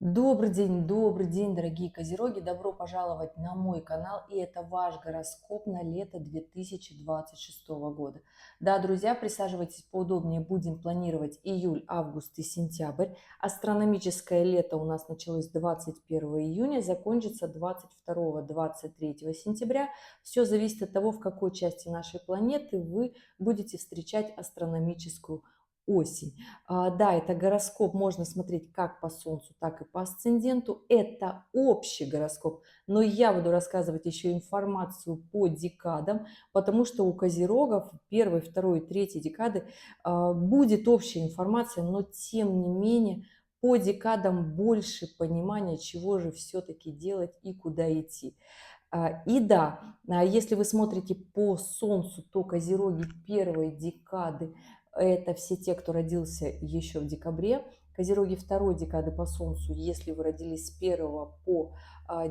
Добрый день, дорогие козероги! Добро пожаловать на мой канал, и это ваш гороскоп на лето 2026 года. Да, друзья, присаживайтесь поудобнее, будем планировать июль, август и сентябрь. Астрономическое лето у нас началось 21 июня, закончится 22-23 сентября. Все зависит от того, в какой части нашей планеты вы будете встречать астрономическую осень. Да, это гороскоп можно смотреть как по Солнцу, так и по асценденту. Это общий гороскоп, но я буду рассказывать еще информацию по декадам, потому что у козерогов первой, второй и третьей декады будет общая информация, но тем не менее по декадам больше понимания, чего же все-таки делать и куда идти. И да, если вы смотрите по Солнцу, то козероги первой декады — это все те, кто родился еще в декабре. Козероги второй декады по Солнцу, если вы родились с 1 по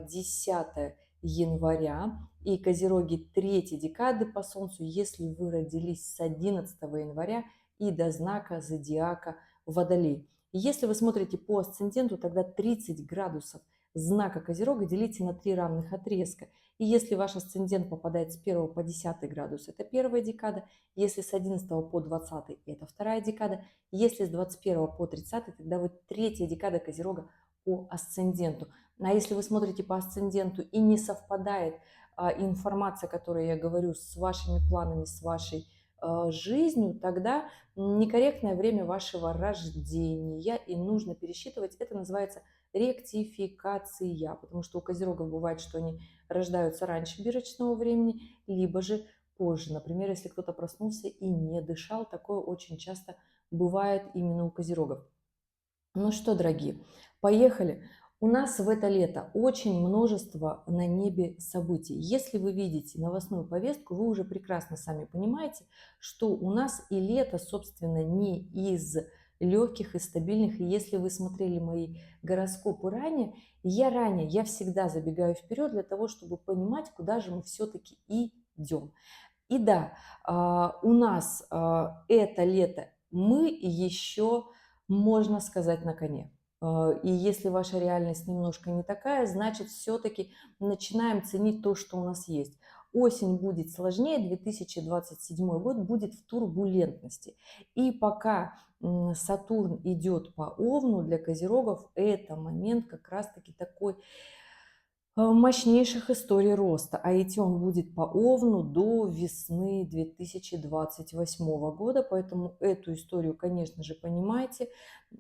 10 января. И козероги третьей декады по Солнцу, если вы родились с 11 января и до знака зодиака Водолей. Если вы смотрите по асценденту, тогда 30 градусов знака Козерога делите на 3 равных отрезка. И если ваш асцендент попадает с 1 по 10 градус, это первая декада. Если с 11 по 20, это вторая декада. Если с 21 по 30, тогда вот третья декада Козерога по асценденту. А если вы смотрите по асценденту и не совпадает информация, которую я говорю, с вашими планами, с вашей жизнью, тогда некорректное время вашего рождения, и нужно пересчитывать. Это называется ректификация, потому что у козерогов бывает, что они рождаются раньше бирочного времени, либо же позже. Например, если кто-то проснулся и не дышал, такое очень часто бывает именно у козерогов. Ну что, дорогие, поехали. У нас в это лето очень множество на небе событий. Если вы видите новостную повестку, вы уже прекрасно сами понимаете, что у нас и лето, собственно, не из легких и стабильных. И если вы смотрели мои гороскопы я всегда забегаю вперед для того, чтобы понимать, куда же мы все-таки идем. И да, у нас это лето мы еще, можно сказать, на коне. И если ваша реальность немножко не такая, значит, все-таки начинаем ценить то, что у нас есть. Осень будет сложнее, 2027 год будет в турбулентности. И пока Сатурн идет по Овну, для козерогов это момент как раз-таки такой мощнейших историй роста, а идти он будет по Овну до весны 2028 года, поэтому эту историю, конечно же, понимаете.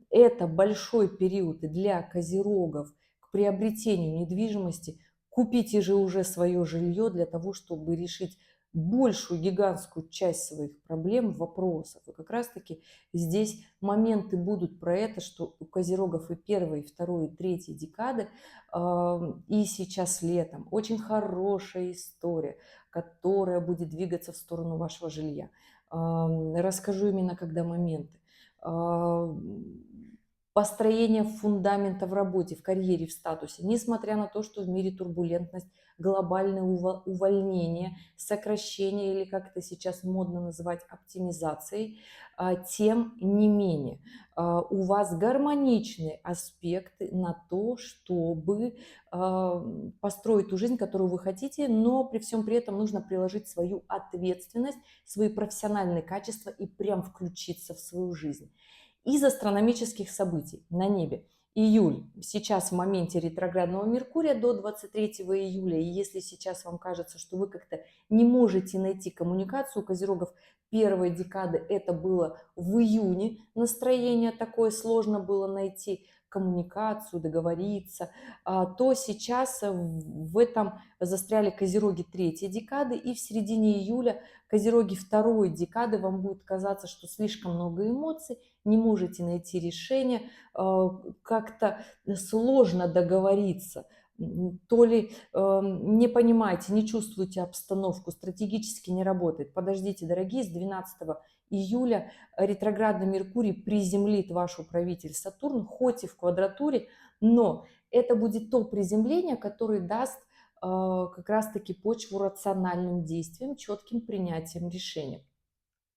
Это большой период для козерогов к приобретению недвижимости. Купите же уже свое жилье для того, чтобы решить большую гигантскую часть своих проблем, вопросов. И как раз-таки здесь моменты будут про это, что у козерогов и первой, и второй, и третьей декады, и сейчас летом очень хорошая история, которая будет двигаться в сторону вашего жилья. Расскажу именно когда моменты. Построение фундамента в работе, в карьере, в статусе. Несмотря на то, что в мире турбулентность, глобальное увольнение, сокращение или как это сейчас модно называть оптимизацией, тем не менее у вас гармоничные аспекты на то, чтобы построить ту жизнь, которую вы хотите, но при всем при этом нужно приложить свою ответственность, свои профессиональные качества и прям включиться в свою жизнь. Из астрономических событий на небе. Июль. Сейчас в моменте ретроградного Меркурия до 23 июля. И если сейчас вам кажется, что вы как-то не можете найти коммуникацию, у козерогов первой декады это было в июне, настроение такое, сложно было найти коммуникацию, договориться, то сейчас в этом застряли козероги третьей декады, и в середине июля козероги второй декады вам будет казаться, что слишком много эмоций, не можете найти решение, как-то сложно договориться, то ли не понимаете, не чувствуете обстановку, стратегически не работает. Подождите, дорогие, с 12 июля ретроградный Меркурий приземлит ваш управитель Сатурн, хоть и в квадратуре, но это будет то приземление, которое даст как раз-таки почву рациональным действиям, четким принятием решений.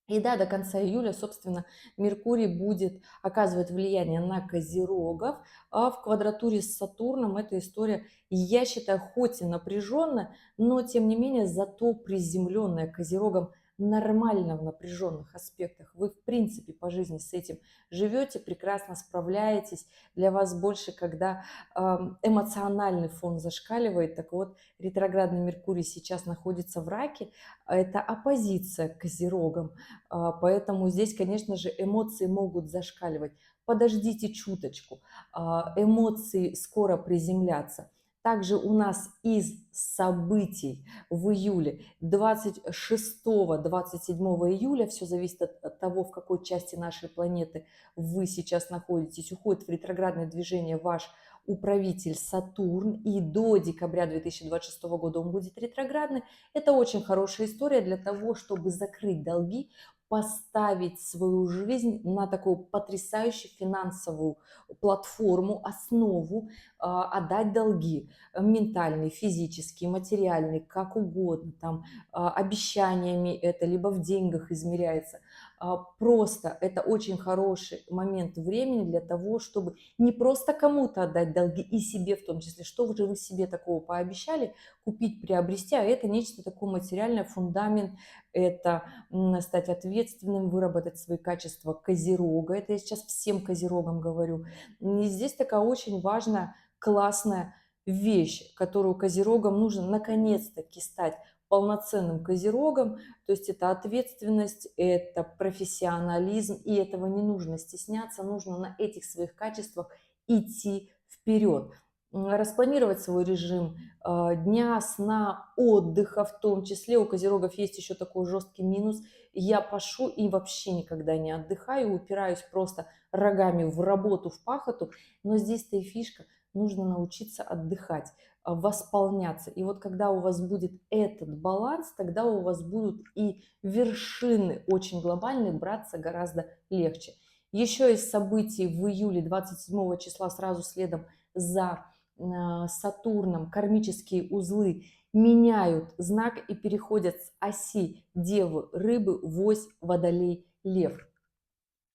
И да, до конца июля, собственно, Меркурий будет оказывать влияние на Козерогов, а в квадратуре с Сатурном эта история, я считаю, хоть и напряженная, но тем не менее зато приземленная Козерогом нормально в напряженных аспектах. Вы, в принципе, по жизни с этим живете, прекрасно справляетесь. Для вас больше, когда эмоциональный фон зашкаливает. Так вот, ретроградный Меркурий сейчас находится в Раке, это оппозиция к Козерогам. Поэтому здесь, конечно же, эмоции могут зашкаливать. Подождите чуточку, эмоции скоро приземлятся. Также у нас из событий в июле 26-27 июля, все зависит от того, в какой части нашей планеты вы сейчас находитесь, уходит в ретроградное движение ваш управитель Сатурн, и до декабря 2026 года он будет ретроградный. Это очень хорошая история для того, чтобы закрыть долги, поставить свою жизнь на такую потрясающую финансовую платформу, основу, отдать долги ментальные, физические, материальные, как угодно, там, обещаниями это, либо в деньгах измеряется. Просто это очень хороший момент времени для того, чтобы не просто кому-то отдать долги, и себе в том числе, что же вы себе такого пообещали купить, приобрести, а это нечто такое материальное, фундамент, это стать ответственным, выработать свои качества козерога. Это я сейчас всем козерогам говорю. И здесь такая очень важная, классная вещь, которую козерогам нужно наконец-таки стать полноценным козерогом. То есть это ответственность, это профессионализм, и этого не нужно стесняться, нужно на этих своих качествах идти вперед. Распланировать свой режим дня, сна, отдыха в том числе. У козерогов есть еще такой жесткий минус. Я пашу и вообще никогда не отдыхаю, упираюсь просто рогами в работу, в пахоту. Но здесь-то и фишка, нужно научиться отдыхать, восполняться. И вот когда у вас будет этот баланс, тогда у вас будут и вершины очень глобальные браться гораздо легче. Еще из событий в июле 27 числа сразу следом за Сатурном кармические узлы меняют знак и переходят с оси Девы, Рыбы в ось Водолей, Лев.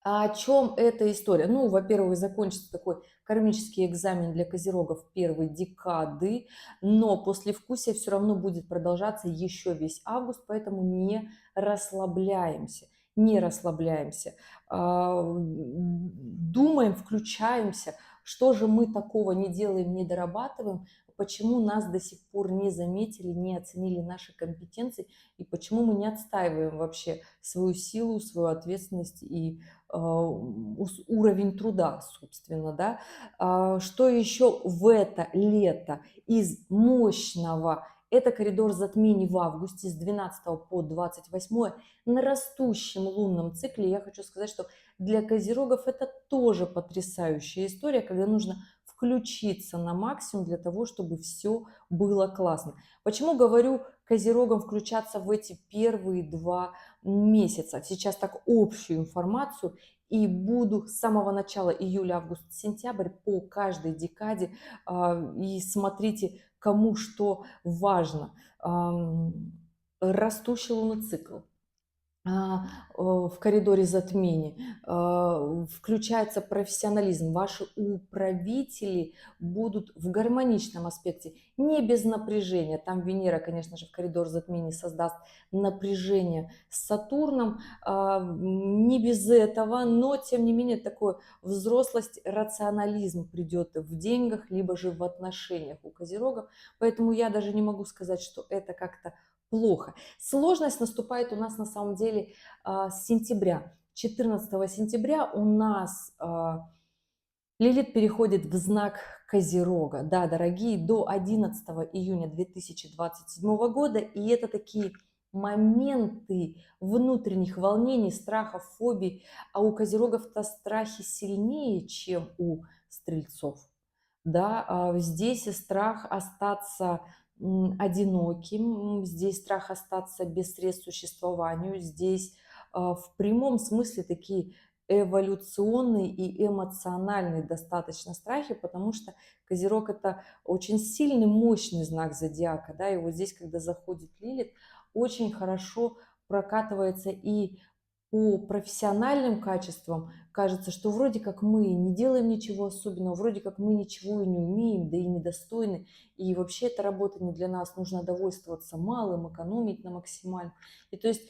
А о чем эта история? Ну, во-первых, закончится такой кармический экзамен для козерогов первой декады, но послевкусие все равно будет продолжаться еще весь август, поэтому не расслабляемся. Не расслабляемся. Думаем, включаемся, что же мы такого не делаем, не дорабатываем, почему нас до сих пор не заметили, не оценили наши компетенции, и почему мы не отстаиваем вообще свою силу, свою ответственность и уровень труда, собственно, да. Что еще в это лето из мощного? Это коридор затмений в августе с 12 по 28 на растущем лунном цикле. Я хочу сказать, что для козерогов это тоже потрясающая история, когда нужно включиться на максимум для того, чтобы все было классно. Почему говорю козерогам включаться в эти первые 2 месяца? Сейчас так общую информацию, и буду с самого начала июля, август, сентябрь по каждой декаде. И смотрите, кому что важно. Растущий лунный цикл в коридоре затмений, включается профессионализм. Ваши управители будут в гармоничном аспекте, не без напряжения. Там Венера, конечно же, в коридор затмений создаст напряжение с Сатурном, не без этого, но тем не менее такое взрослость, рационализм придет в деньгах, либо же в отношениях у козерогов. Поэтому я даже не могу сказать, что это как-то плохо. Сложность наступает у нас на самом деле с сентября. 14 сентября у нас Лилит переходит в знак Козерога. Да, дорогие, до 11 июня 2027 года. И это такие моменты внутренних волнений, страхов, фобий. А у Козерогов-то страхи сильнее, чем у Стрельцов. Да, здесь и страх остаться одиноким, здесь страх остаться без средств к существованию, здесь в прямом смысле такие эволюционные и эмоциональные достаточно страхи, потому что Козерог это очень сильный, мощный знак зодиака, да, и вот здесь, когда заходит Лилит, очень хорошо прокатывается и По профессиональным качествам кажется, что вроде как мы не делаем ничего особенного, вроде как мы ничего и не умеем, да и недостойны, и вообще эта работа не для нас, нужно довольствоваться малым, экономить на максимально. И то есть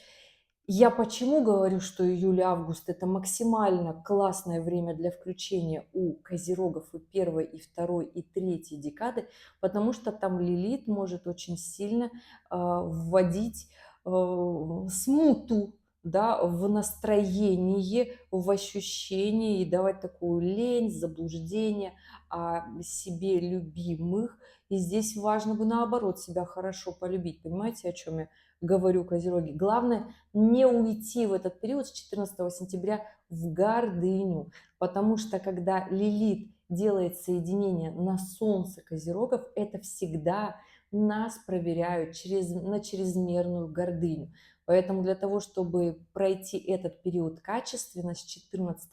я почему говорю, что июль-август это максимально классное время для включения у козерогов и первой, и второй, и третьей декады, потому что там Лилит может очень сильно вводить смуту, да, в настроение, в ощущение и давать такую лень, заблуждение о себе любимых. И здесь важно бы наоборот себя хорошо полюбить. Понимаете, о чем я говорю, козероги? Главное не уйти в этот период с 14 сентября в гордыню, потому что когда Лилит делает соединение на Солнце козерогов, это всегда нас проверяют на чрезмерную гордыню. Поэтому для того, чтобы пройти этот период качественно с 14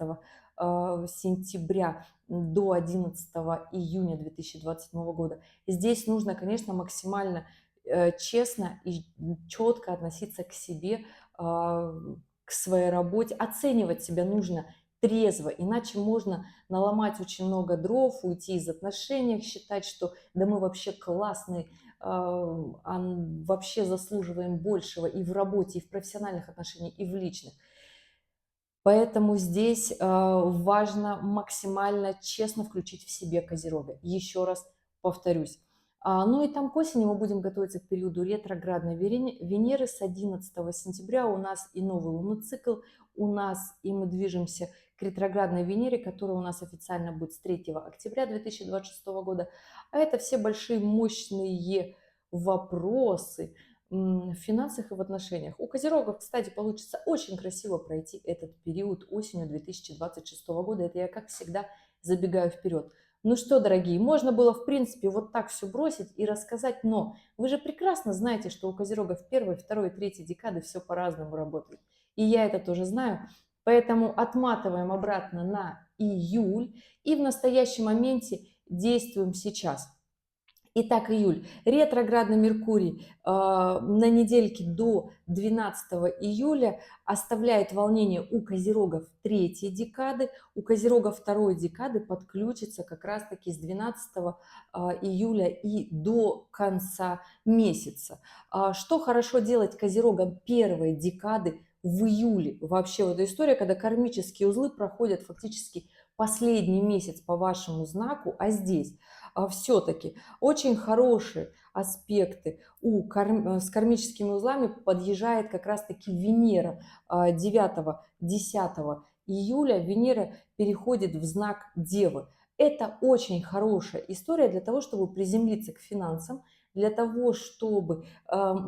сентября до 11 июня 2027 года, здесь нужно, конечно, максимально честно и четко относиться к себе, к своей работе. Оценивать себя нужно трезво, иначе можно наломать очень много дров, уйти из отношений, считать, что да мы вообще классные, вообще заслуживаем большего и в работе, и в профессиональных отношениях, и в личных. Поэтому здесь важно максимально честно включить в себе Козерога. Еще раз повторюсь. Ну и там к осени мы будем готовиться к периоду ретроградной Венеры. С 11 сентября у нас и новый лунный цикл, у нас и мы движемся к ретроградной Венере, которая у нас официально будет с 3 октября 2026 года. А это все большие мощные вопросы, в финансах и в отношениях. У козерогов, кстати, получится очень красиво пройти этот период осенью 2026 года. Это я, как всегда, забегаю вперед. Ну что, дорогие, можно было, в принципе, вот так все бросить и рассказать, но вы же прекрасно знаете, что у козерогов первой, второй, третьей декады все по-разному работает. И я это тоже знаю. Поэтому отматываем обратно на июль и в настоящем моменте действуем сейчас. Итак, июль. Ретроградный Меркурий на недельке до 12 июля оставляет волнение у козерогов третьей декады. У козерогов второй декады подключится как раз-таки с 12 июля и до конца месяца. Что хорошо делать козерогам первой декады в июле? Вообще вот эта история, когда кармические узлы проходят фактически последний месяц по вашему знаку, а здесь все-таки очень хорошие аспекты с кармическими узлами подъезжает как раз-таки Венера 9-10 июля. Венера переходит в знак Девы. Это очень хорошая история для того, чтобы приземлиться к финансам, для того, чтобы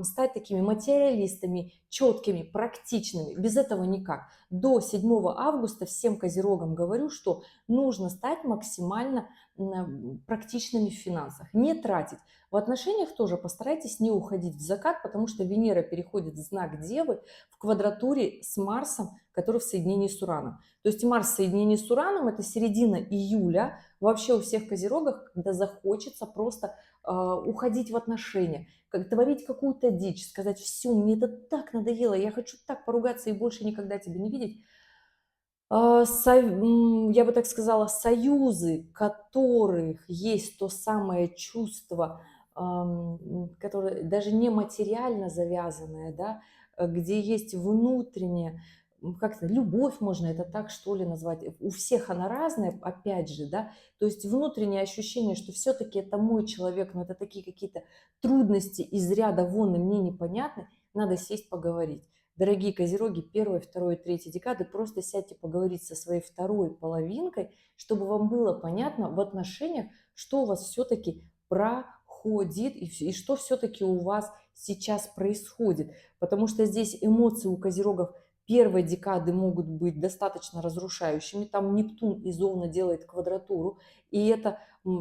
стать такими материалистами, четкими, практичными. Без этого никак. До 7 августа всем козерогам говорю, что нужно стать максимально практичными в финансах, не тратить. В отношениях тоже постарайтесь не уходить в закат, потому что Венера переходит в знак Девы в квадратуре с Марсом, который в соединении с Ураном. То есть Марс в соединении с Ураном это середина июля, вообще у всех козерогов, когда захочется просто уходить в отношения, как творить какую-то дичь, сказать, все, мне это так надоело, я хочу так поругаться и больше никогда тебя не видеть. Я бы так сказала, союзы, которых есть то самое чувство, которое даже не материально завязанное, да, где есть внутренняя, как-то любовь, можно это так что ли назвать. У всех она разная, опять же, да, то есть внутреннее ощущение, что все-таки это мой человек, но это такие какие-то трудности из ряда вон и мне непонятны, надо сесть поговорить. Дорогие козероги, первой, второй, третьей декады, просто сядьте поговорить со своей второй половинкой, чтобы вам было понятно в отношениях, что у вас все-таки проходит и что все-таки у вас сейчас происходит. Потому что здесь эмоции у козерогов первой декады могут быть достаточно разрушающими. Там Нептун из Овна делает квадратуру, и это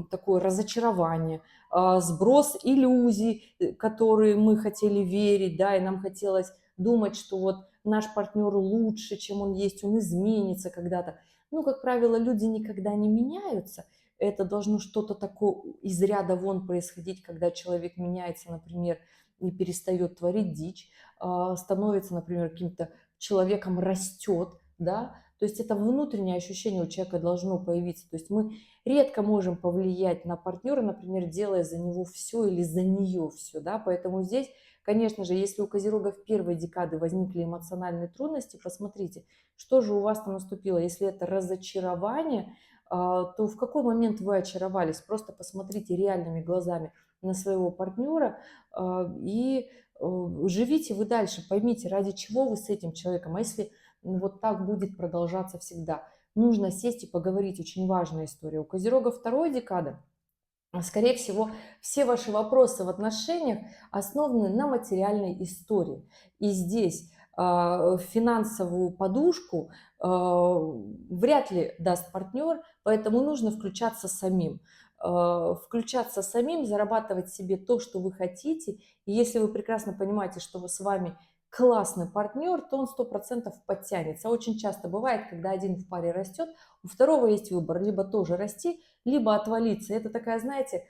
такое разочарование, сброс иллюзий, которые мы хотели верить, да, и нам хотелось думать, что вот наш партнер лучше, чем он есть, он изменится когда-то. Ну, как правило, люди никогда не меняются. Это должно что-то такое из ряда вон происходить, когда человек меняется, например, и перестает творить дичь, становится, например, каким-то человеком растет, да, то есть это внутреннее ощущение у человека должно появиться. То есть мы редко можем повлиять на партнера, например, делая за него все или за нее все, да, поэтому здесь, конечно же, если у козерогов первой декады возникли эмоциональные трудности, посмотрите, что же у вас там наступило. Если это разочарование, то в какой момент вы очаровались? Просто посмотрите реальными глазами на своего партнера и живите вы дальше, поймите, ради чего вы с этим человеком. А если вот так будет продолжаться всегда? Нужно сесть и поговорить. Очень важная история. У козерога второй декады, скорее всего, все ваши вопросы в отношениях основаны на материальной истории. И здесь финансовую подушку вряд ли даст партнер, поэтому нужно включаться самим. Включаться самим, зарабатывать себе то, что вы хотите. И если вы прекрасно понимаете, что вы с вами классный партнер, то он 100% подтянется. Очень часто бывает, когда один в паре растет, у второго есть выбор: либо тоже расти, либо отвалиться. Это такая, знаете,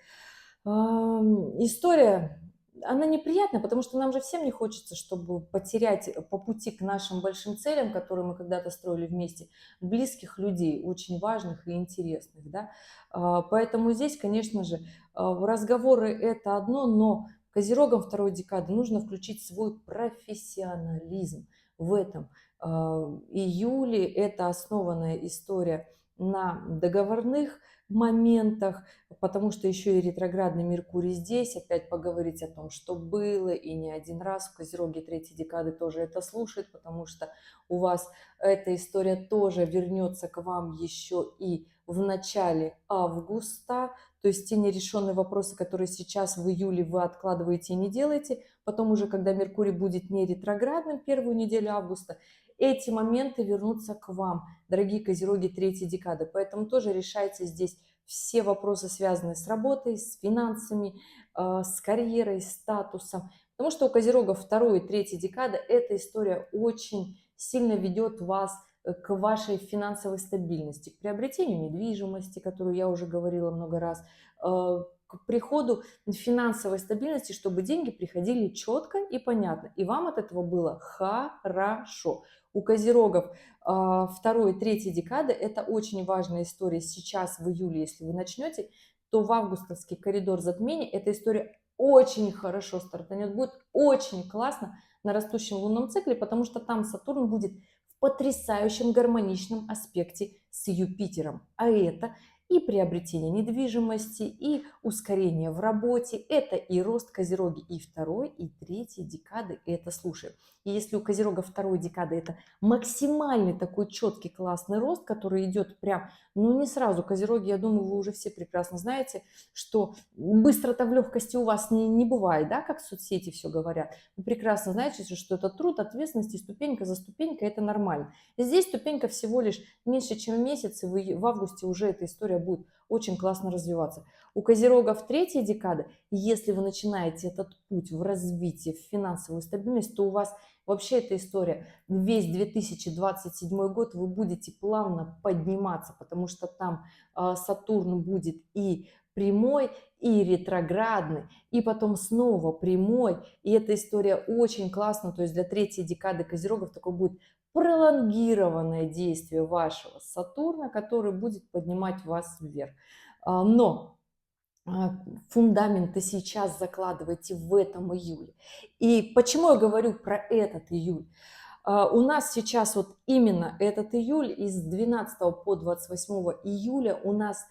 история, она неприятная, потому что нам же всем не хочется, чтобы потерять по пути к нашим большим целям, которые мы когда-то строили вместе, близких людей, очень важных и интересных, да. Поэтому здесь, конечно же, разговоры это одно, но козерогам второй декады нужно включить свой профессионализм в этом. Июле это основанная история на договорных моментах, потому что еще и ретроградный Меркурий здесь, опять поговорить о том, что было, и не один раз. В Козероге третьей декады тоже это слушает, потому что у вас эта история тоже вернется к вам еще и в начале августа, то есть те нерешенные вопросы, которые сейчас в июле вы откладываете и не делаете, потом уже, когда Меркурий будет не ретроградным первую неделю августа, эти моменты вернутся к вам, дорогие козероги третьей декады. Поэтому тоже решайте здесь все вопросы, связанные с работой, с финансами, с карьерой, статусом. Потому что у козерогов второй и третьей декады эта история очень сильно ведет вас к вашей финансовой стабильности, к приобретению недвижимости, которую я уже говорила много раз, к приходу финансовой стабильности, чтобы деньги приходили четко и понятно, и вам от этого было хорошо. У козерогов второй и третьей декады это очень важная история сейчас в июле, если вы начнете, то в августовский коридор затмений эта история очень хорошо стартанет, будет очень классно на растущем лунном цикле, потому что там Сатурн будет в потрясающем гармоничном аспекте с Юпитером, а это и приобретение недвижимости, и ускорение в работе, это и рост козероги и второй, и третьей декады, это слушаем. И если у козерога второй декады это максимальный такой четкий классный рост, который идет прям, ну не сразу, козероги, я думаю, вы уже все прекрасно знаете, что быстро-то в легкости у вас не бывает, да, как соцсети все говорят. Вы прекрасно знаете, что это труд, ответственность, и ступенька за ступенькой это нормально. Здесь ступенька всего лишь меньше, чем месяц, и в августе уже эта история будет очень классно развиваться. У козерогов третьей декады, если вы начинаете этот путь в развитии, в финансовую стабильность, то у вас вообще эта история, весь 2027 год вы будете плавно подниматься, потому что там Сатурн будет и прямой, и ретроградный, и потом снова прямой, и эта история очень классная, то есть для третьей декады козерогов такой будет пролонгированное действие вашего Сатурна, который будет поднимать вас вверх. Но фундаменты сейчас закладывайте в этом июле. И почему я говорю про этот июль? У нас сейчас вот именно этот июль, из 12 по 28 июля у нас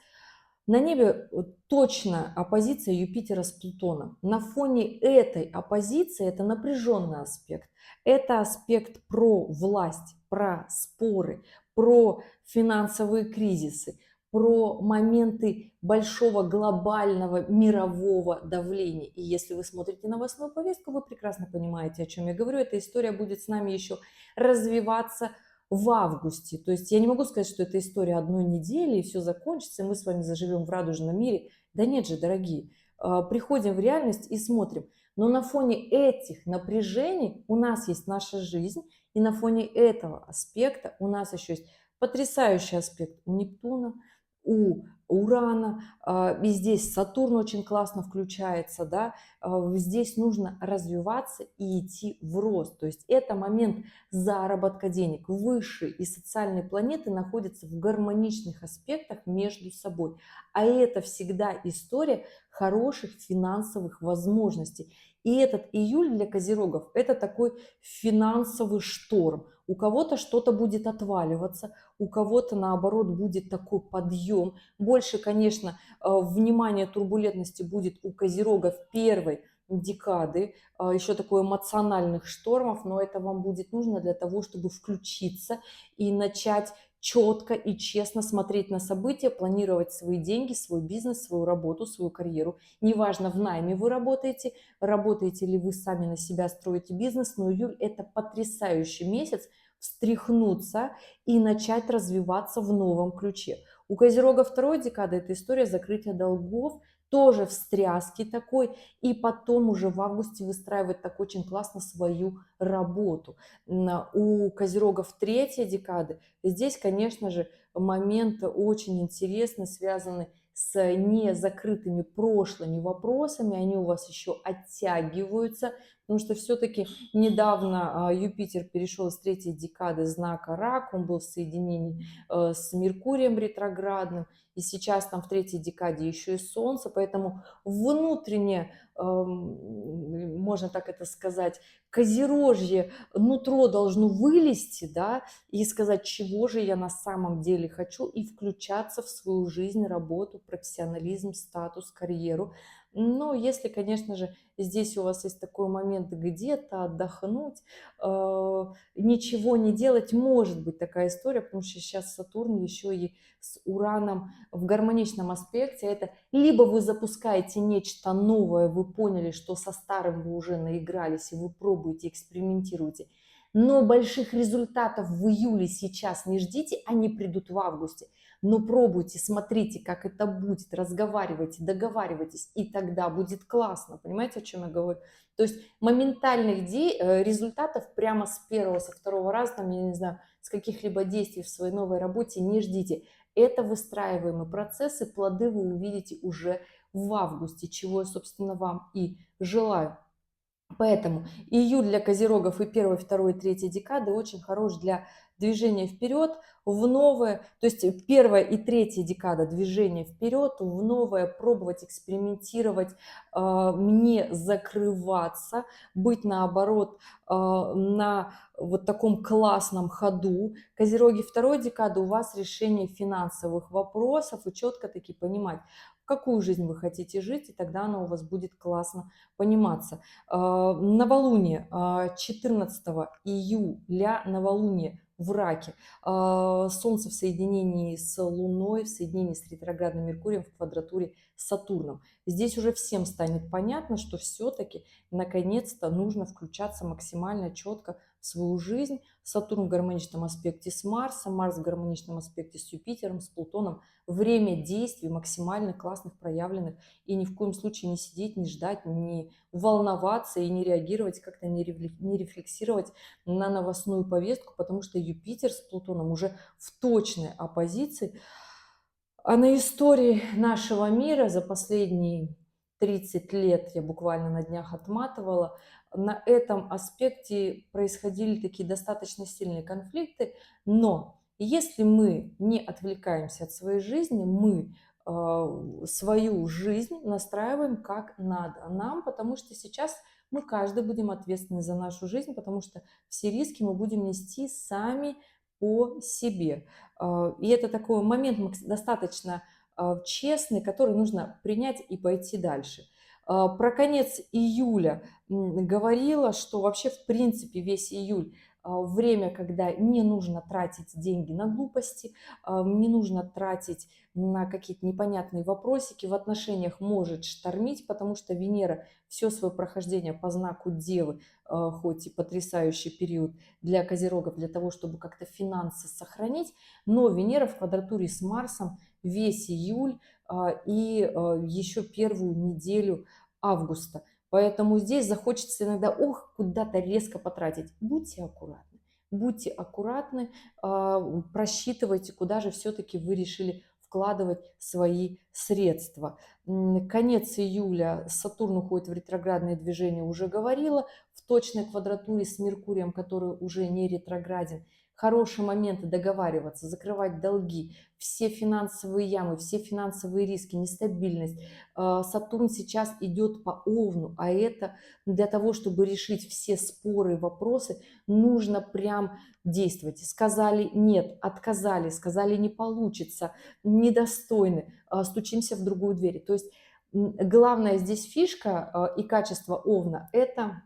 на небе точно оппозиция Юпитера с Плутоном. На фоне этой оппозиции это напряженный аспект. Это аспект про власть, про споры, про финансовые кризисы, про моменты большого глобального мирового давления. И если вы смотрите новостную повестку, вы прекрасно понимаете, о чем я говорю. Эта история будет с нами еще развиваться в августе. То есть я не могу сказать, что это история одной недели, и все закончится, и мы с вами заживем в радужном мире. Да нет же, дорогие. Приходим в реальность и смотрим. Но на фоне этих напряжений у нас есть наша жизнь, и на фоне этого аспекта у нас еще есть потрясающий аспект у Нептуна, у Урана, и здесь Сатурн очень классно включается, да, здесь нужно развиваться и идти в рост. То есть это момент заработка денег. Высшие и социальные планеты находятся в гармоничных аспектах между собой. А это всегда история хороших финансовых возможностей. И этот июль для козерогов – это такой финансовый шторм. У кого-то что-то будет отваливаться, у кого-то, наоборот, будет такой подъем. Больше, конечно, внимания турбулентности будет у козерогов первой декады, еще такой эмоциональных штормов, но это вам будет нужно для того, чтобы включиться и начать четко и честно смотреть на события, планировать свои деньги, свой бизнес, свою работу, свою карьеру. Неважно, в найме вы работаете, работаете ли вы сами на себя, строите бизнес, но июль – это потрясающий месяц встряхнуться и начать развиваться в новом ключе. У Козерога второй декады это история закрытия долгов, тоже встряски такой, и потом уже в августе выстраивать так очень классно свою работу. У Козерогов третьей декады здесь, конечно же, момент очень интересный, связанный с незакрытыми прошлыми вопросами, они у вас еще оттягиваются, потому что все-таки недавно Юпитер перешел из третьей декады знака Рак, он был в соединении с Меркурием ретроградным, и сейчас там в третьей декаде еще и Солнце, поэтому внутренне, можно так это сказать, козерожье нутро должно вылезти, да, и сказать, чего же я на самом деле хочу, и включаться в свою жизнь, работу, профессионализм, статус, карьеру. Но если, конечно же, здесь у вас есть такой момент где-то отдохнуть, ничего не делать, может быть такая история, потому что сейчас Сатурн еще и с Ураном в гармоничном аспекте. Это либо вы запускаете нечто новое, вы поняли, что со старым вы уже наигрались, и вы пробуете, экспериментируете, но больших результатов в июле сейчас не ждите, они придут в августе. Но пробуйте, смотрите, как это будет, разговаривайте, договаривайтесь, и тогда будет классно. Понимаете, о чем я говорю? То есть моментальных результатов прямо с первого, со второго раза, там, я не знаю, с каких-либо действий в своей новой работе не ждите. Это выстраиваемый процесс, и плоды вы увидите уже в августе, чего я, собственно, вам и желаю. Поэтому июль для козерогов и первой, второй, третьей декады очень хорош для движения вперед в новое, то есть первая и третья декада движения вперед в новое, пробовать, экспериментировать, не закрываться, быть наоборот на вот таком классном ходу. Козероги второй декады, у вас решение финансовых вопросов, и четко таки понимать, какую жизнь вы хотите жить, и тогда она у вас будет классно пониматься. Новолуние 14 июля, новолуние в Раке. Солнце в соединении с Луной, в соединении с ретроградным Меркурием в квадратуре с Сатурном. Здесь уже всем станет понятно, что все-таки наконец-то нужно включаться максимально четко в свою жизнь. Сатурн в гармоничном аспекте с Марсом, Марс в гармоничном аспекте с Юпитером, с Плутоном. Время действий максимально классных, проявленных. И ни в коем случае не сидеть, не ждать, не волноваться и не реагировать, как-то не рефлексировать на новостную повестку, потому что Юпитер с Плутоном уже в точной оппозиции. А на истории нашего мира за последние 30 лет, я буквально на днях отматывала, на этом аспекте происходили такие достаточно сильные конфликты, но если мы не отвлекаемся от своей жизни, мы свою жизнь настраиваем как надо нам, потому что сейчас мы каждый будем ответственны за нашу жизнь, потому что все риски мы будем нести сами по себе. И это такой момент достаточно честный, который нужно принять и пойти дальше. Про конец июля говорила, что вообще в принципе весь июль время, когда не нужно тратить деньги на глупости, не нужно тратить на какие-то непонятные вопросики, в отношениях может штормить, потому что Венера все свое прохождение по знаку Девы, хоть и потрясающий период для козерогов, для того, чтобы как-то финансы сохранить, но Венера в квадратуре с Марсом весь июль и еще первую неделю августа. Поэтому здесь захочется иногда, куда-то резко потратить. Будьте аккуратны. Будьте аккуратны, просчитывайте, куда же все-таки вы решили вкладывать свои средства. Конец июля Сатурн уходит в ретроградное движение, уже говорила, в точной квадратуре с Меркурием, который уже не ретрограден. Хороший момент договариваться, закрывать долги, все финансовые ямы, все финансовые риски, нестабильность. Сатурн сейчас идет по Овну, а это для того, чтобы решить все споры и вопросы, нужно прям действовать. Сказали нет, отказали, сказали не получится, недостойны, стучимся в другую дверь. То есть главная здесь фишка и качество Овна – это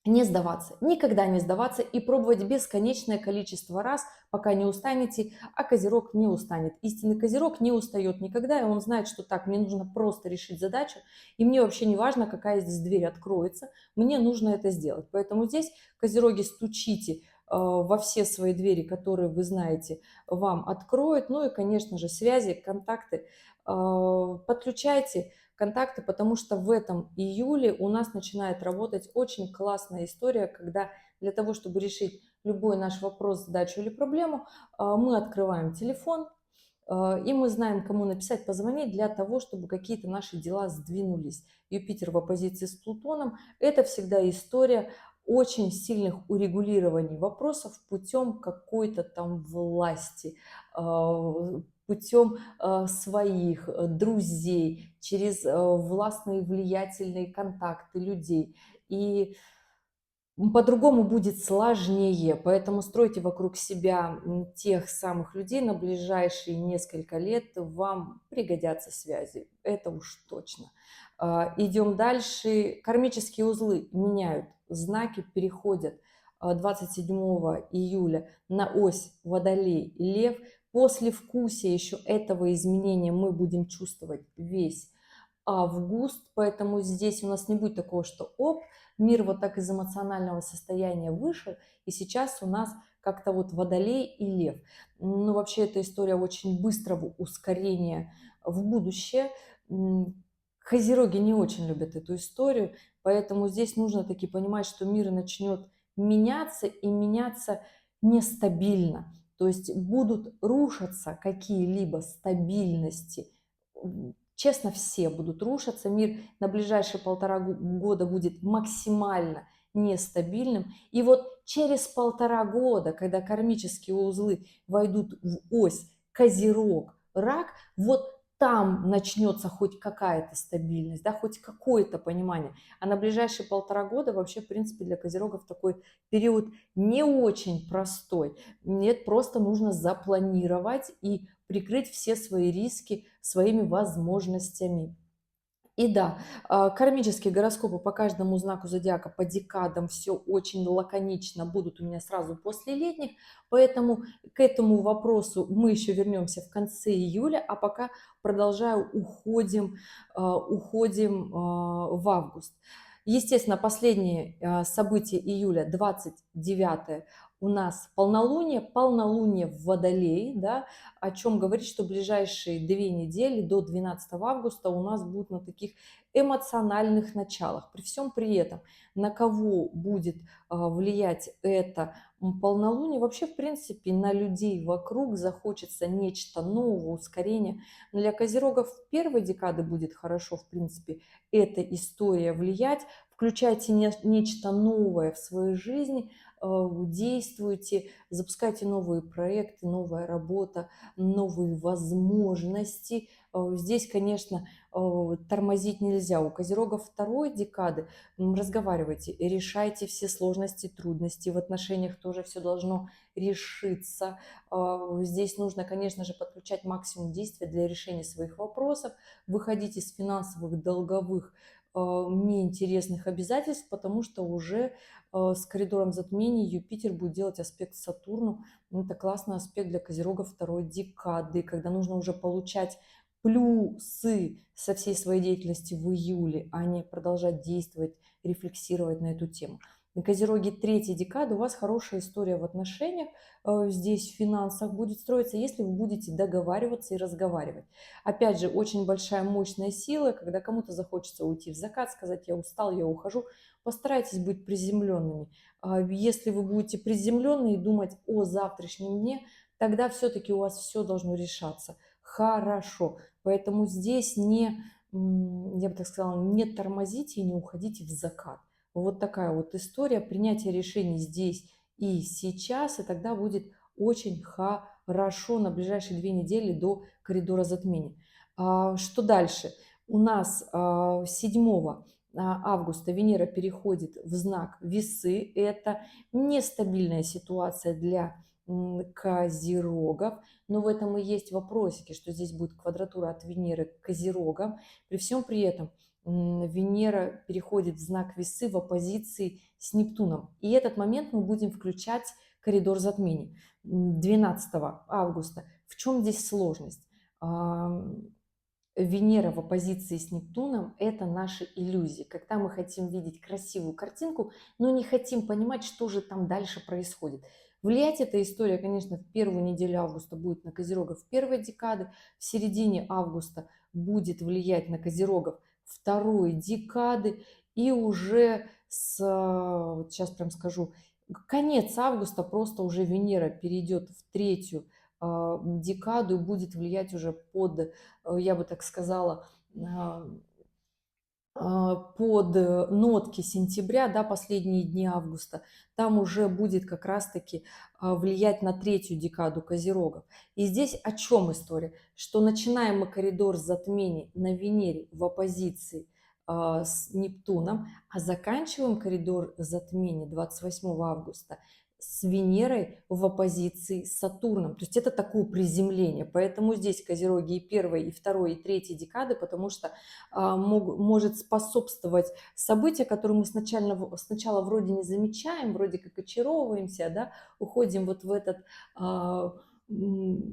не сдаваться, никогда не сдаваться и пробовать бесконечное количество раз, пока не устанете, а Козерог не устанет. Истинный Козерог не устает никогда, и он знает, что так, мне нужно просто решить задачу, и мне вообще не важно, какая здесь дверь откроется, мне нужно это сделать. Поэтому здесь, Козероги, стучите во все свои двери, которые вы знаете, вам откроют. Ну и, конечно же, связи, контакты подключайте, контакты, потому что в этом июле у нас начинает работать очень классная история, когда для того, чтобы решить любой наш вопрос, задачу или проблему, мы открываем телефон, и мы знаем, кому написать, позвонить для того, чтобы какие-то наши дела сдвинулись. Юпитер в оппозиции с Плутоном – это всегда история очень сильных урегулирований вопросов путем какой-то там власти, путем своих друзей, через властные влиятельные контакты людей. И по-другому будет сложнее, поэтому стройте вокруг себя тех самых людей на ближайшие несколько лет, вам пригодятся связи, это уж точно. Идем дальше. Кармические узлы меняют, знаки переходят 27 июля на ось Водолей, Лев. После вкусия еще этого изменения мы будем чувствовать весь август, поэтому здесь у нас не будет такого, что оп, мир вот так из эмоционального состояния вышел, и сейчас у нас как-то вот Водолей и Лев. Ну, вообще, эта история очень быстрого ускорения в будущее. Козероги не очень любят эту историю, поэтому здесь нужно таки понимать, что мир начнет меняться и меняться нестабильно. То есть будут рушиться какие-либо стабильности. Честно, все будут рушиться. Мир на ближайшие 1,5 года будет максимально нестабильным. И вот через 1,5 года, когда кармические узлы войдут в ось Козерог, Рак, вот там начнется хоть какая-то стабильность, да, хоть какое-то понимание. А на ближайшие 1,5 года вообще, в принципе, для Козерогов такой период не очень простой. Нет, просто нужно запланировать и прикрыть все свои риски своими возможностями. И да, кармические гороскопы по каждому знаку зодиака, по декадам, все очень лаконично будут у меня сразу после летних, поэтому к этому вопросу мы еще вернемся в конце июля, а пока продолжаю, уходим в август. Естественно, последнее событие июля, 29 у нас полнолуние в Водолее, да, о чем говорит, что ближайшие 2 недели до 12 августа у нас будут на таких эмоциональных началах. При всем при этом, на кого будет влиять это полнолуние, вообще, в принципе, на людей вокруг захочется нечто нового, ускорения. Но для козерогов первой декады будет хорошо, в принципе, эта история влиять. Включайте нечто новое в своей жизни, действуйте, запускайте новые проекты, новая работа, новые возможности. Здесь, конечно, тормозить нельзя. У козерогов второй декады разговаривайте, решайте все сложности, трудности. В отношениях тоже все должно решиться. Здесь нужно, конечно же, подключать максимум действия для решения своих вопросов, выходить из финансовых, долговых, неинтересных обязательств, потому что уже с коридором затмений Юпитер будет делать аспект Сатурну. Это классный аспект для козерогов второй декады, когда нужно уже получать плюсы со всей своей деятельности в июле, а не продолжать действовать, рефлексировать на эту тему. На Козероге третьей декады у вас хорошая история в отношениях, здесь в финансах будет строиться, если вы будете договариваться и разговаривать. Опять же, очень большая мощная сила, когда кому-то захочется уйти в закат, сказать: я устал, я ухожу. Постарайтесь быть приземленными. Если вы будете приземленные и думать о завтрашнем дне, тогда все-таки у вас все должно решаться. хорошо. Поэтому здесь я бы так сказала, не тормозите и не уходите в закат. Вот такая вот история принятия решений здесь и сейчас, и тогда будет очень хорошо на ближайшие 2 недели до коридора затмений. Что дальше? У нас 7 августа Венера переходит в знак Весы. Это нестабильная ситуация для Козерогов, но в этом и есть вопросики, что здесь будет квадратура от Венеры к Козерогам. При всем при этом Венера переходит в знак Весы в оппозиции с Нептуном. И этот момент мы будем включать коридор затмений 12 августа. В чем здесь сложность? Венера в оппозиции с Нептуном – это наши иллюзии, когда мы хотим видеть красивую картинку, но не хотим понимать, что же там дальше происходит. Влиять эта история, конечно, в первую неделю августа будет на Козерогов первой декады, в середине августа будет влиять на Козерогов второй декады, и уже вот сейчас прям скажу, конец августа просто уже Венера перейдет в третью декаду и будет влиять уже я бы так сказала, под нотки сентября, да, последние дни августа, там уже будет как раз-таки влиять на третью декаду Козерогов. И здесь о чем история? Что начинаем мы коридор затмений на Венере в оппозиции с Нептуном, а заканчиваем коридор затмений 28 августа с Венерой в оппозиции с Сатурном. То есть это такое приземление. Поэтому здесь Козероги и первой, и второй, и третьей декады, потому что может способствовать события, которые мы сначала вроде не замечаем, вроде как очаровываемся, да, уходим вот в этот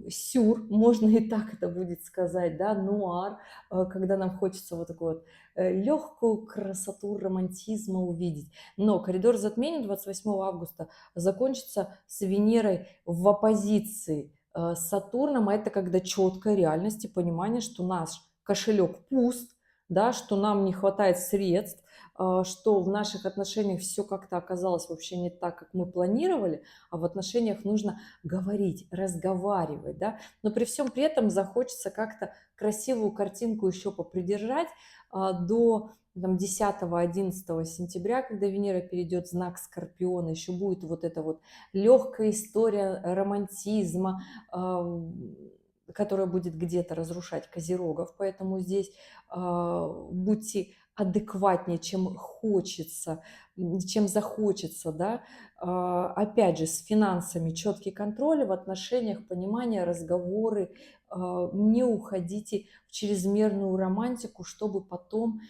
сюр, можно и так это будет сказать, да, нуар, когда нам хочется вот такую вот легкую красоту романтизма увидеть. Но коридор затмений 28 августа закончится с Венерой в оппозиции с Сатурном, а это когда четкая реальность и понимание, что наш кошелек пуст, да, что нам не хватает средств, что в наших отношениях все как-то оказалось вообще не так, как мы планировали, а в отношениях нужно говорить, разговаривать, да, но при всем при этом захочется как-то красивую картинку еще попридержать до 10-11 сентября, когда Венера перейдет в знак Скорпиона, еще будет вот эта вот легкая история романтизма, которая будет где-то разрушать Козерогов, поэтому здесь будьте адекватнее, чем хочется, чем захочется, да. Опять же, с финансами четкий контроль в отношениях, понимание, разговоры, не уходите в чрезмерную романтику, чтобы потом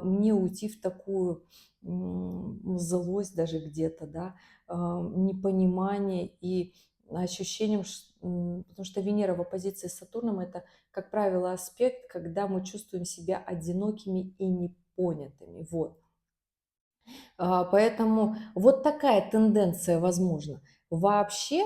не уйти в такую злость даже где-то, да, непонимание и ощущением, потому что Венера в оппозиции с Сатурном – это, как правило, аспект, когда мы чувствуем себя одинокими и непонятыми. Вот. Поэтому вот такая тенденция возможна. Вообще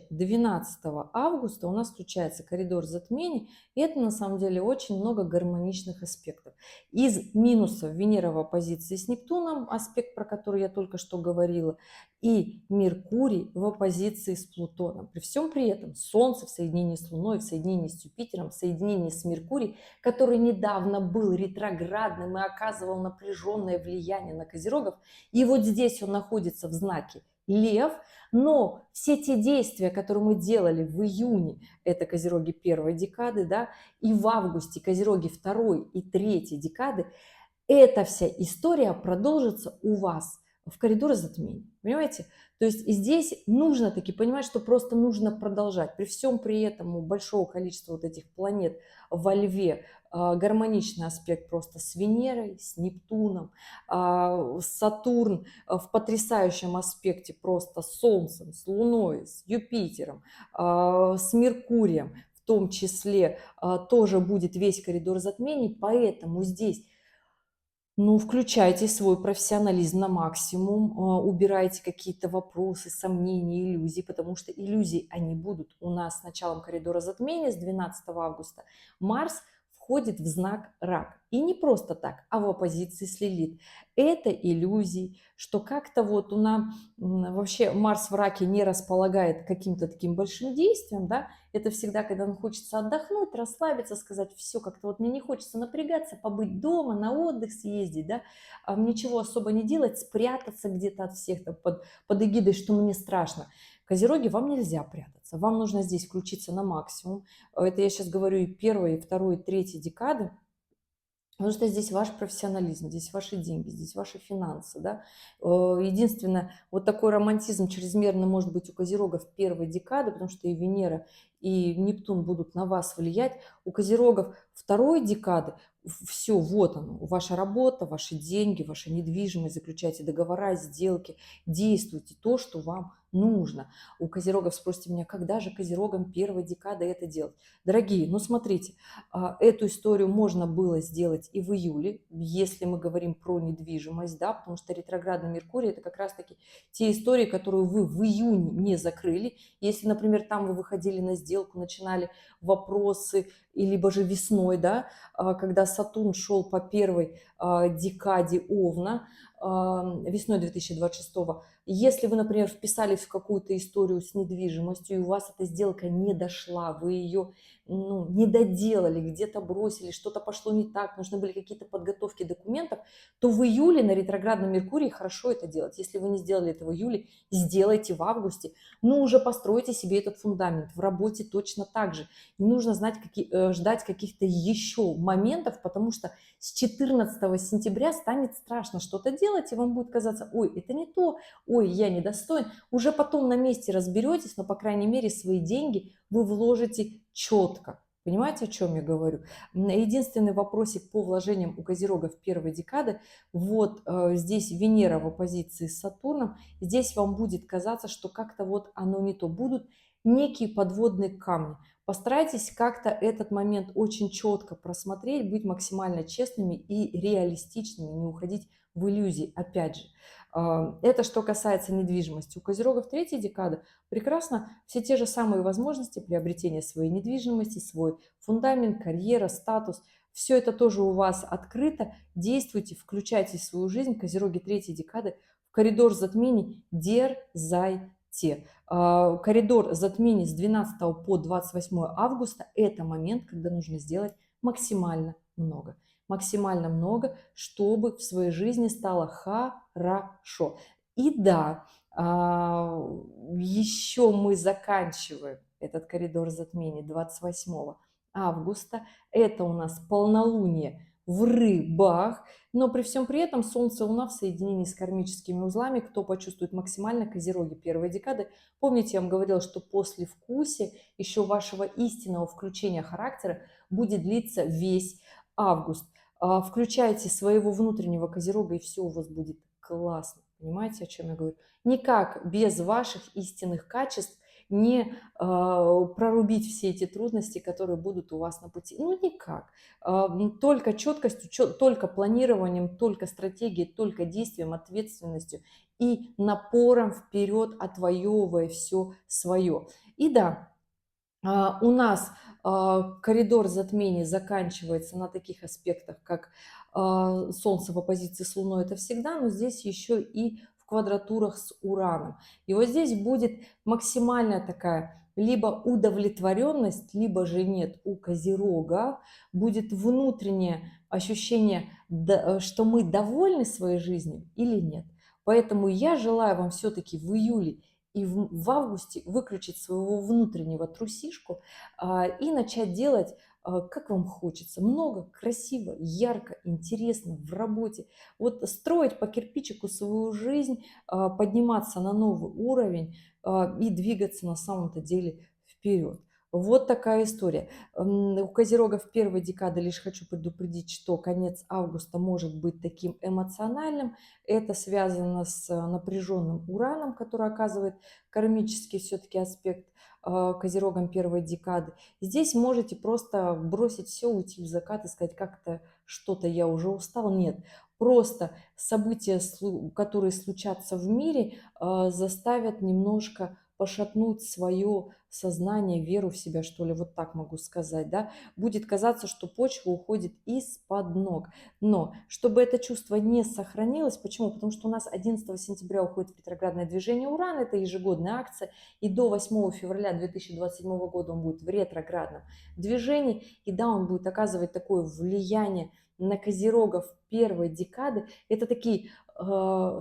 12 августа у нас включается коридор затмений, и это на самом деле очень много гармоничных аспектов. Из минусов Венера в оппозиции с Нептуном, аспект, про который я только что говорила, и Меркурий в оппозиции с Плутоном. При всем при этом Солнце в соединении с Луной, в соединении с Юпитером, в соединении с Меркурием, который недавно был ретроградным и оказывал напряженное влияние на Козерогов, и вот здесь он находится в знаке Лев, но все те действия, которые мы делали в июне, это Козероги первой декады, да, и в августе Козероги второй и третьей декады, эта вся история продолжится у вас в коридоре затмений. Понимаете? То есть здесь нужно таки понимать, что просто нужно продолжать. При всем при этом у большого количества вот этих планет во Льве гармоничный аспект просто с Венерой, с Нептуном, Сатурн в потрясающем аспекте просто с Солнцем, с Луной, с Юпитером, с Меркурием в том числе тоже будет весь коридор затмений, поэтому здесь включайте свой профессионализм на максимум, убирайте какие-то вопросы, сомнения, иллюзии, потому что иллюзии, они будут у нас с началом коридора затмения, с 12 августа. Марс входит в знак Рак. И не просто так, а в оппозиции с Лилит. Это иллюзии, что как-то вот у нас вообще Марс в Раке не располагает к каким-то таким большим действиям, да, это всегда, когда нам хочется отдохнуть, расслабиться, сказать, все, как-то вот мне не хочется напрягаться, побыть дома, на отдых съездить, да, ничего особо не делать, спрятаться где-то от всех там, под эгидой, что мне страшно. Козероги, вам нельзя прятаться, вам нужно здесь включиться на максимум. Это я сейчас говорю и первой, и второй, и третьей декады, потому что здесь ваш профессионализм, здесь ваши деньги, здесь ваши финансы, да. Единственное, вот такой романтизм чрезмерно может быть у козерогов первой декады, потому что и Венера, и Нептун будут на вас влиять. У козерогов второй декады все, вот оно, ваша работа, ваши деньги, ваша недвижимость, заключайте договора, сделки, действуйте то, что вам нужно. У козерогов спросите меня, когда же козерогам первой декады это делать? Дорогие, ну смотрите, эту историю можно было сделать и в июле, если мы говорим про недвижимость, да, потому что ретроградный Меркурий – это как раз-таки те истории, которые вы в июне не закрыли. Если, например, там вы выходили на сделку, начинали вопросы, и либо же весной, да, когда Сатурн шел по первой декаде Овна, весной 2026. Если вы, например, вписались в какую-то историю с недвижимостью, и у вас эта сделка не дошла, вы ее не доделали, где-то бросили, что-то пошло не так, нужны были какие-то подготовки документов, то в июле на ретроградном Меркурии хорошо это делать. Если вы не сделали это в июле, сделайте в августе. Ну, уже постройте себе этот фундамент. В работе точно так же. Не нужно ждать каких-то еще моментов, потому что с 14 сентября станет страшно что-то делать, и вам будет казаться, ой, это не то, ой, я недостоин. Уже потом на месте разберетесь, но, по крайней мере, свои деньги вы вложите четко. Понимаете, о чем я говорю? Единственный вопросик по вложениям у козерогов первой декады. Вот здесь Венера в оппозиции с Сатурном. Здесь вам будет казаться, что как-то вот оно не то. Будут некие подводные камни. Постарайтесь как-то этот момент очень четко просмотреть, быть максимально честными и реалистичными, не уходить в иллюзии. Опять же, это что касается недвижимости. У козерогов третьей декады прекрасно все те же самые возможности приобретения своей недвижимости, свой фундамент, карьера, статус. Все это тоже у вас открыто. Действуйте, включайте в свою жизнь. Козероги третьей декады в коридор затмений дерзайте. Коридор затмений с 12 по 28 августа – это момент, когда нужно сделать максимально много. Максимально много, чтобы в своей жизни стало хорошо. И да, еще мы заканчиваем этот коридор затмений 28 августа. Это у нас полнолуние в рыбах, но при всем при этом Солнце и Луна в соединении с кармическими узлами. Кто почувствует максимально? Козероги первой декады. Помните, я вам говорила, что после вкуса еще вашего истинного включения характера будет длиться весь август. Включайте своего внутреннего козерога, и все у вас будет классно. Понимаете, о чем я говорю? Никак без ваших истинных качеств не прорубить все эти трудности, которые будут у вас на пути. Ну, никак. Только четкостью, только планированием, только стратегией, только действием, ответственностью и напором вперед, отвоевывая все свое. И да, у нас коридор затмений заканчивается на таких аспектах, как Солнце в оппозиции с Луной, это всегда, но здесь еще и в квадратурах с Ураном. И вот здесь будет максимальная такая либо удовлетворенность, либо же нет. У Козерога будет внутреннее ощущение, что мы довольны своей жизнью или нет. Поэтому я желаю вам все-таки в июле и в августе выключить своего внутреннего трусишку и начать делать, как вам хочется. Много, красиво, ярко, интересно в работе. Вот строить по кирпичику свою жизнь, подниматься на новый уровень и двигаться на самом-то деле вперед. Вот такая история. У козерогов первой декады лишь хочу предупредить, что конец августа может быть таким эмоциональным. Это связано с напряженным Ураном, который оказывает кармический все-таки аспект козерогам первой декады. Здесь можете просто бросить все, уйти в закат и сказать, как-то что-то я уже устал. Нет, просто события, которые случатся в мире, заставят немножко пошатнуть свое сознание, веру в себя, что ли, вот так могу сказать, да, будет казаться, что почва уходит из-под ног. Но чтобы это чувство не сохранилось, почему? Потому что у нас 11 сентября уходит в ретроградное движение Урана, это ежегодная акция, и до 8 февраля 2027 года он будет в ретроградном движении, и да, он будет оказывать такое влияние на козерогов первой декады. Это такие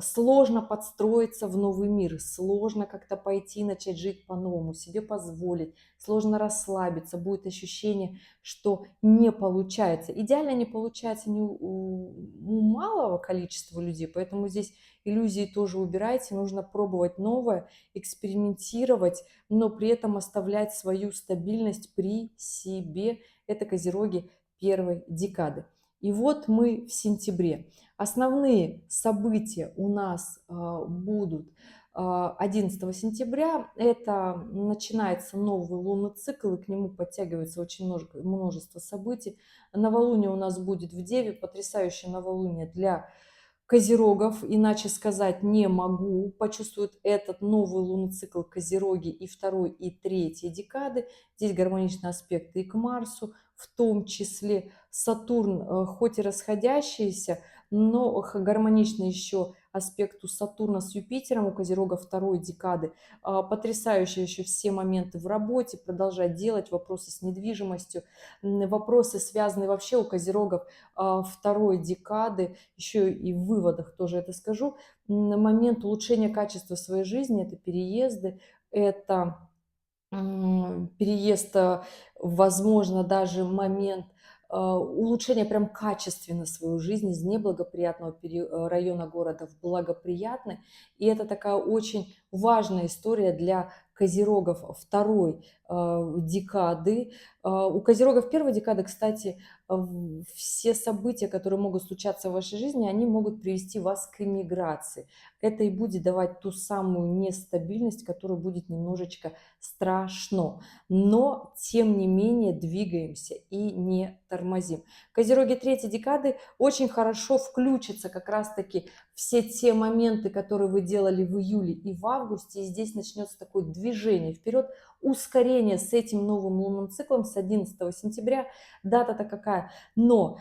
сложно подстроиться в новый мир, сложно как-то пойти, начать жить по-новому, себе позволить, сложно расслабиться, будет ощущение, что не получается. Идеально не получается не у малого количества людей, поэтому здесь иллюзии тоже убирайте, нужно пробовать новое, экспериментировать, но при этом оставлять свою стабильность при себе. Это козероги первой декады. И вот мы в сентябре. Основные события у нас будут 11 сентября. Это начинается новый лунный цикл, и к нему подтягивается очень множество событий. Новолуние у нас будет в Деве, потрясающее новолуние для козерогов, иначе сказать не могу, почувствуют этот новый лунный цикл козероги и второй, и третьей декады. Здесь гармоничные аспекты и к Марсу, в том числе Сатурн, хоть и расходящийся, но гармонично еще аспекту Сатурна с Юпитером у Козерога второй декады. Потрясающе еще все моменты в работе, продолжать делать, вопросы с недвижимостью, вопросы связанные вообще у Козерогов второй декады, еще и в выводах тоже это скажу. Момент улучшения качества своей жизни, это переезды, это переезд, возможно, даже момент улучшения прям качественно свою жизнь из неблагоприятного района города в благоприятный. И это такая очень важная история для козерогов второй декады. У козерогов первой декады, кстати, все события, которые могут случаться в вашей жизни, они могут привести вас к эмиграции. Это и будет давать ту самую нестабильность, которая будет немножечко страшно. Но, тем не менее, двигаемся и не тормозим. Козероги третьей декады очень хорошо включатся как раз-таки все те моменты, которые вы делали в июле и в августе. И здесь начнется такое движение вперед, ускорение с этим новым лунным циклом с 11 сентября. Дата-то какая? Но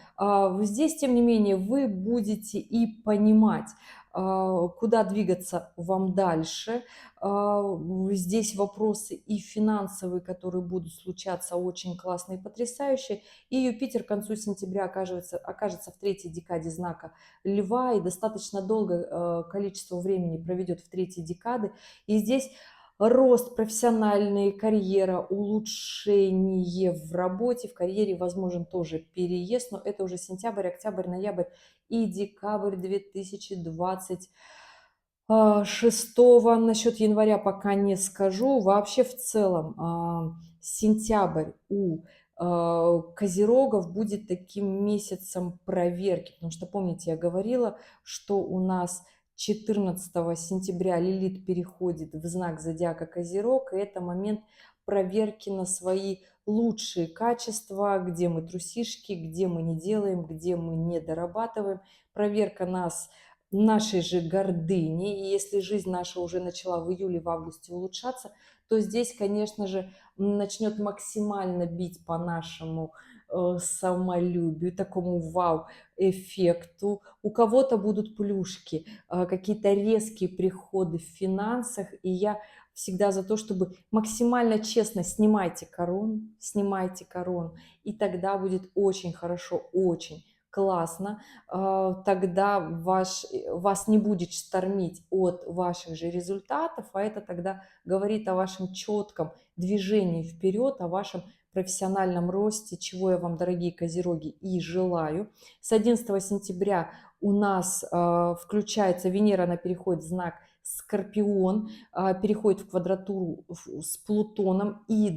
здесь, тем не менее, вы будете и понимать, куда двигаться вам дальше. Здесь вопросы и финансовые, которые будут случаться, очень классные и потрясающие. И Юпитер к концу сентября окажется в третьей декаде знака Льва и достаточно долгое количество времени проведет в третьей декаде. И здесь рост профессиональный, карьера, улучшение в работе, в карьере, возможен тоже переезд, но это уже сентябрь, октябрь, ноябрь и декабрь 2026. Насчет января пока не скажу. Вообще в целом сентябрь у козерогов будет таким месяцем проверки, потому что, помните, я говорила, что у нас 14 сентября Лилит переходит в знак зодиака Козерог, и это момент проверки на свои лучшие качества, где мы трусишки, где мы не делаем, где мы не дорабатываем. Проверка нашей же гордыни. И если жизнь наша уже начала в июле, в августе улучшаться, то здесь, конечно же, начнет максимально бить по нашему самолюбию, такому вау-эффекту. У кого-то будут плюшки, какие-то резкие приходы в финансах, и я всегда за то, чтобы максимально честно снимайте корону, и тогда будет очень хорошо, очень классно, тогда вас не будет штормить от ваших же результатов, а это тогда говорит о вашем четком движении вперед, о вашем профессиональном росте, чего я вам, дорогие козероги, и желаю. С 11 сентября у нас включается Венера, она переходит в знак Скорпион, переходит в квадратуру с Плутоном и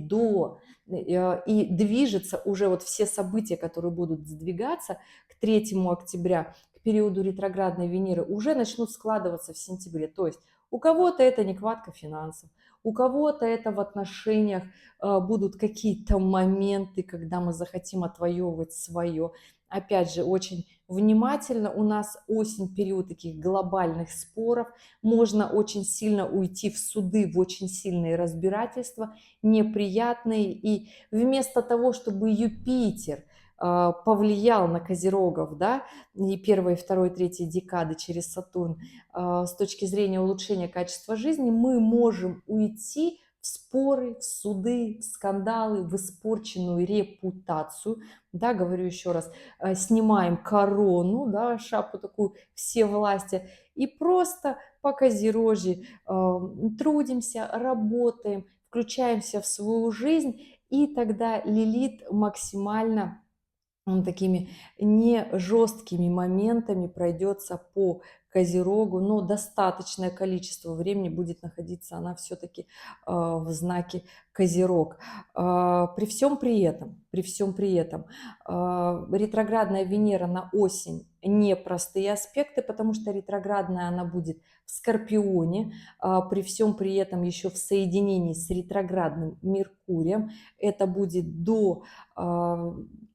движется уже вот все события, которые будут сдвигаться к 3 октября, к периоду ретроградной Венеры, уже начнут складываться в сентябре. То есть у кого-то это нехватка финансов, у кого-то это в отношениях будут какие-то моменты, когда мы захотим отвоевывать свое. опять же, очень внимательно. У нас осень, период таких глобальных споров. Можно очень сильно уйти в суды, в очень сильные разбирательства, неприятные. И вместо того, чтобы Юпитер повлиял на козерогов, да, и первой, второй, третьей декады через Сатурн, с точки зрения улучшения качества жизни, мы можем уйти в споры, в суды, в скандалы, в испорченную репутацию. Да, говорю еще раз, снимаем корону, да, шапку такую все власти, и просто по Козерожье трудимся, работаем, включаемся в свою жизнь, и тогда Лилит максимально такими не жесткими моментами пройдется по Козерогу, но достаточное количество времени будет находиться она все-таки в знаке Козерог. При всем при этом, ретроградная Венера на осень непростые аспекты, потому что ретроградная она будет в Скорпионе, при всем при этом еще в соединении с ретроградным Меркурием. Это будет до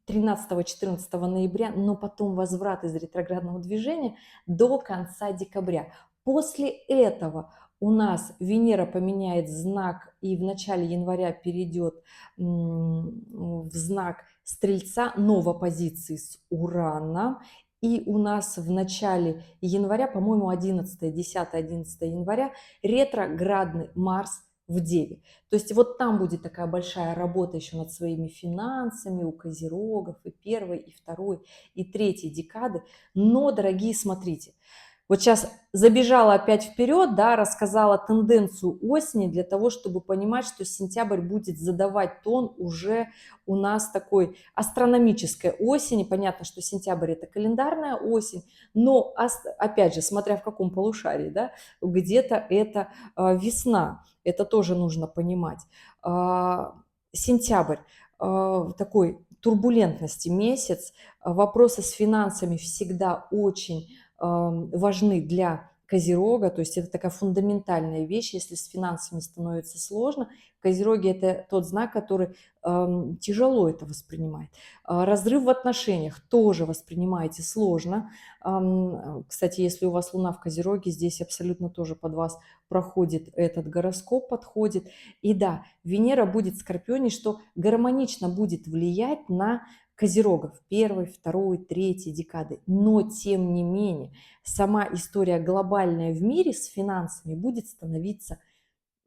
13-14 ноября, но потом возврат из ретроградного движения до конца декабря. После этого у нас Венера поменяет знак и в начале января перейдет в знак Стрельца, но в оппозиции с Ураном. И у нас в начале января, по-моему, 10-11 января, ретроградный Марс в Деве. То есть вот там будет такая большая работа еще над своими финансами у козерогов и первой, и второй, и третьей декады. Но, дорогие, смотрите, вот сейчас забежала опять вперед, да, рассказала тенденцию осени для того, чтобы понимать, что сентябрь будет задавать тон уже у нас такой астрономической осени. Понятно, что сентябрь это календарная осень, но опять же, смотря в каком полушарии, да, где-то это весна. Это тоже нужно понимать. Сентябрь такой турбулентности месяц. Вопросы с финансами всегда очень важны для Козерога, то есть это такая фундаментальная вещь. Если с финансами становится сложно, Козероги это тот знак, который тяжело это воспринимает. Разрыв в отношениях тоже воспринимаете сложно. Кстати, если у вас Луна в Козероге, здесь абсолютно тоже под вас проходит этот гороскоп, подходит. И да, Венера будет в Скорпионе, что гармонично будет влиять на Козерогов первой, второй, третьей декады. Но, тем не менее, сама история глобальная в мире с финансами будет становиться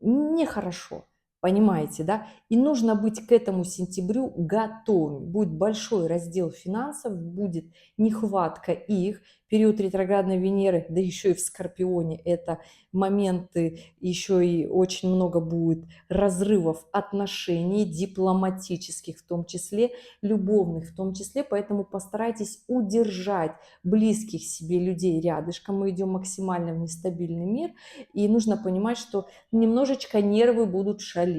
нехорошо. Понимаете, да? И нужно быть к этому сентябрю готовым. Будет большой раздел финансов, будет нехватка их. Период ретроградной Венеры, да еще и в Скорпионе, это моменты, еще и очень много будет разрывов отношений, дипломатических в том числе, любовных в том числе. Поэтому постарайтесь удержать близких себе людей рядышком. Мы идем максимально в нестабильный мир. И нужно понимать, что немножечко нервы будут шалить.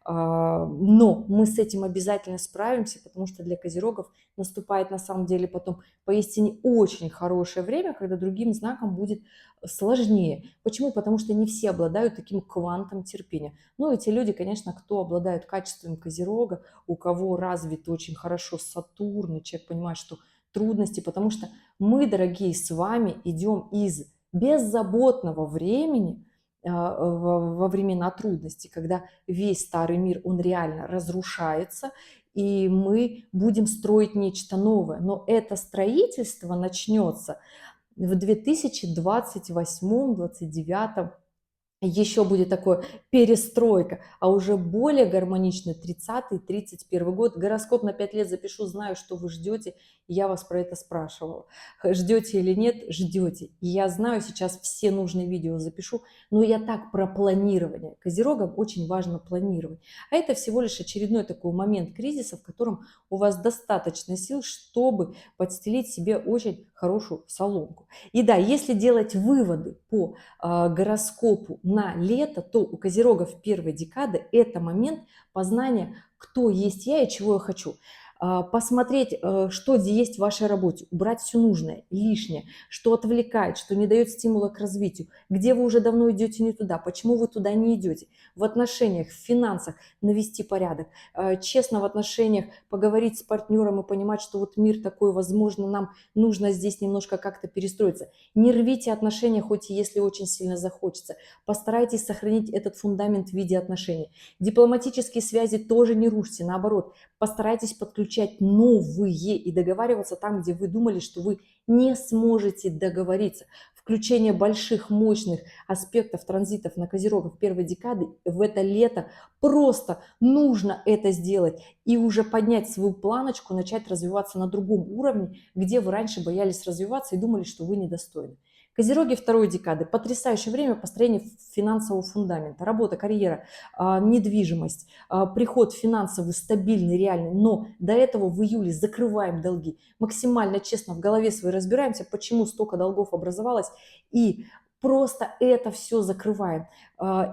Но мы с этим обязательно справимся, потому что для козерогов наступает на самом деле потом поистине очень хорошее время, когда другим знаком будет сложнее. Почему? Потому что не все обладают таким квантом терпения. Ну, эти люди, конечно, кто обладают качеством козерога, у кого развит очень хорошо Сатурн, и человек понимает, что трудности, потому что мы, дорогие, с вами идем из беззаботного времени во времена трудностей, когда весь старый мир, он реально разрушается, и мы будем строить нечто новое. Но это строительство начнется в 2028-2029. Еще будет такое перестройка, а уже более гармоничный 30-31 год. Гороскоп на 5 лет запишу, знаю, что вы ждете, я вас про это спрашивала. Ждете или нет? Ждете. И я знаю, сейчас все нужные видео запишу, но я так про планирование. Козерогам очень важно планировать. А это всего лишь очередной такой момент кризиса, в котором у вас достаточно сил, чтобы подстелить себе очень хорошую соломку. И да, если делать выводы по гороскопу на лето, то у козерогов первой декады это момент познания, кто есть я и чего я хочу. посмотреть, что есть в вашей работе, убрать все нужное, лишнее, что отвлекает, что не дает стимула к развитию, где вы уже давно идете не туда, почему вы туда не идете, в отношениях, в финансах навести порядок, честно в отношениях поговорить с партнером и понимать, что вот мир такой, возможно, нам нужно здесь немножко как-то перестроиться. Не рвите отношения, хоть и если очень сильно захочется. Постарайтесь сохранить этот фундамент в виде отношений. Дипломатические связи тоже не рушьте, наоборот, постарайтесь подключать новые и договариваться там, где вы думали, что вы не сможете договориться. Включение больших, мощных аспектов транзитов на козерогов первой декады в это лето просто нужно это сделать и уже поднять свою планочку, начать развиваться на другом уровне, где вы раньше боялись развиваться и думали, что вы недостойны. Козероги второй декады. Потрясающее время построения финансового фундамента. Работа, карьера, недвижимость, приход финансовый, стабильный, реальный. Но до этого в июле закрываем долги. Максимально честно в голове своей разбираемся, почему столько долгов образовалось. И просто это все закрываем.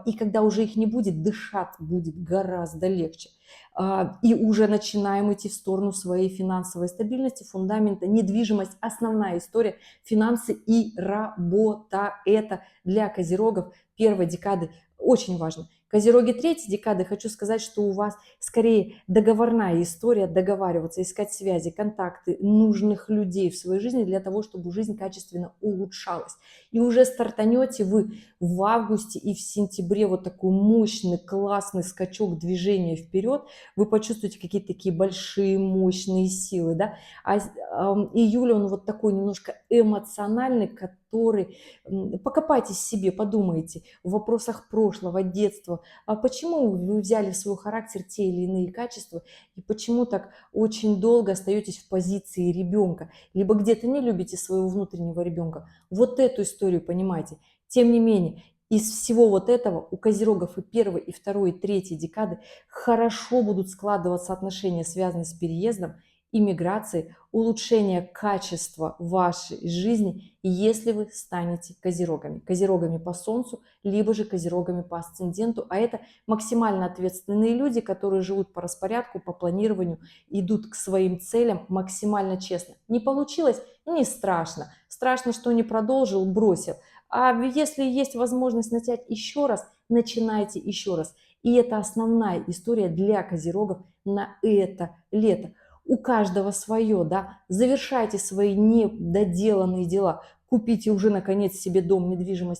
И когда уже их не будет, дышать будет гораздо легче. И уже начинаем идти в сторону своей финансовой стабильности, фундамента, недвижимость, основная история, финансы и работа. Это для козерогов первой декады очень важно. Козероги третьей декады, хочу сказать, что у вас скорее договорная история, договариваться, искать связи, контакты нужных людей в своей жизни для того, чтобы жизнь качественно улучшалась. И уже стартанете вы в августе и в сентябре вот такой мощный, классный скачок движения вперед, вы почувствуете какие-то такие большие, мощные силы, да, июль, он вот такой немножко эмоциональный, который, покопайтесь в себе, подумайте в вопросах прошлого, детства, а почему вы взяли в свой характер те или иные качества, и почему так очень долго остаетесь в позиции ребенка, либо где-то не любите своего внутреннего ребенка, вот эту историю понимаете. Тем не менее, из всего вот этого у козерогов и первой, и второй, и третьей декады хорошо будут складываться отношения, связанные с переездом, иммиграцией, улучшение качества вашей жизни, если вы станете козерогами. Козерогами по Солнцу, либо же козерогами по асценденту. А это максимально ответственные люди, которые живут по распорядку, по планированию, идут к своим целям максимально честно. Не получилось? Не страшно. Страшно, что не продолжил, бросил. А если есть возможность начать еще раз, начинайте еще раз. И это основная история для козерогов на это лето. У каждого свое, да. Завершайте свои недоделанные дела. Купите уже наконец себе дом, недвижимость,